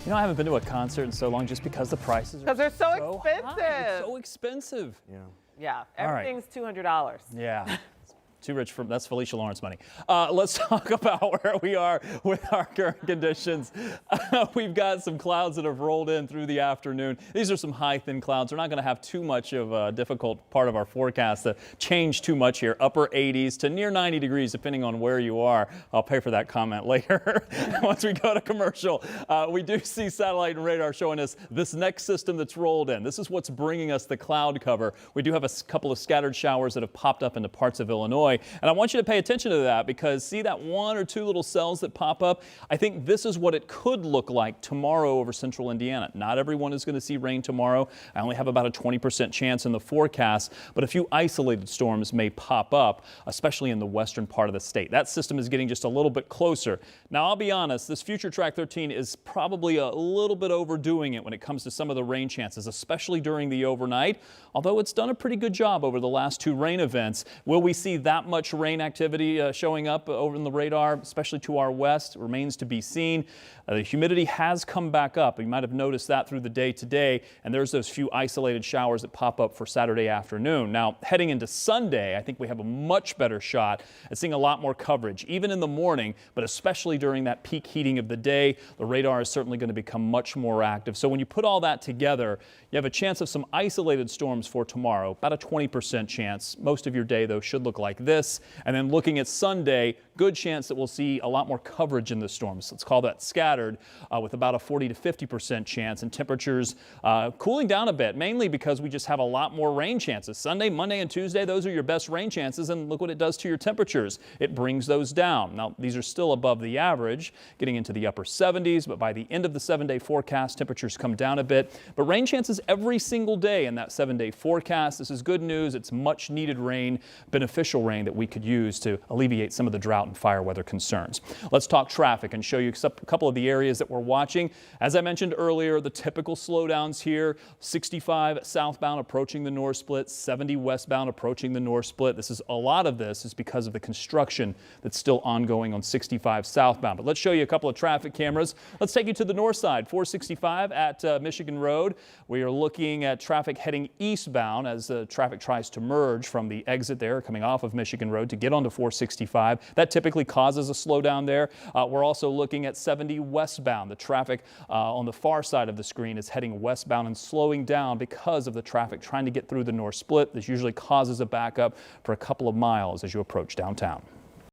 You know, I haven't been to a concert in so long just because the prices are Because they're so expensive. high. It's so expensive. Yeah, everything's $200. Yeah. Too rich for, that's Felicia Lawrence money. Let's talk about where we are with our current conditions. We've got some clouds that have rolled in through the afternoon. These are some high, thin clouds. We're not going to have too much of a difficult part of our forecast to change too much here. Upper 80s to near 90 degrees, depending on where you are. I'll pay for that comment later. Once we go to commercial, we do see satellite and radar showing us this next system that's rolled in. This is what's bringing us the cloud cover. We do have a couple of scattered showers that have popped up into parts of Illinois. And I want you to pay attention to that because see that one or two little cells that pop up? I think this is what it could look like tomorrow over central Indiana. Not everyone is going to see rain tomorrow. I only have about a 20% chance in the forecast, but a few isolated storms may pop up, especially in the western part of the state. That system is getting just a little bit closer. Now, I'll be honest, this future track 13 is probably a little bit overdoing it when it comes to some of the rain chances, especially during the overnight, although it's done a pretty good job over the last two rain events. Will we see that much rain activity showing up over in the radar, especially to our west? Remains to be seen. The humidity has come back up. You might have noticed that through the day today, and there's those few isolated showers that pop up for Saturday afternoon. Now, heading into Sunday, I think we have a much better shot at seeing a lot more coverage, even in the morning, but especially during that peak heating of the day. The radar is certainly going to become much more active. So when you put all that together, you have a chance of some isolated storms for tomorrow, about a 20% chance. Most of your day, though, should look like this. And then looking at Sunday, good chance that we'll see a lot more coverage in the storms. Let's call that scattered with about a 40 to 50% chance, and temperatures cooling down a bit, mainly because we just have a lot more rain chances. Sunday, Monday, and Tuesday, those are your best rain chances, and look what it does to your temperatures. It brings those down. Now, these are still above the average, getting into the upper 70s, but by the end of the 7-day forecast, temperatures come down a bit. But rain chances every single day in that 7-day forecast. This is good news. It's much needed rain, beneficial rain that we could use to alleviate some of the drought and fire weather concerns. Let's talk traffic and show you a couple of the areas that we're watching. As I mentioned earlier, the typical slowdowns here, 65 southbound approaching the north split, 70 westbound approaching the north split. A lot of this is because of the construction that's still ongoing on 65 southbound. But let's show you a couple of traffic cameras. Let's take you to the north side, 465 at Michigan Road. We are looking at traffic heading eastbound as the traffic tries to merge from the exit there coming off of Michigan Road to get onto 465. That typically causes a slowdown there. We're also looking at 70 westbound. The traffic on the far side of the screen is heading westbound and slowing down because of the traffic trying to get through the north split. This usually causes a backup for a couple of miles as you approach downtown.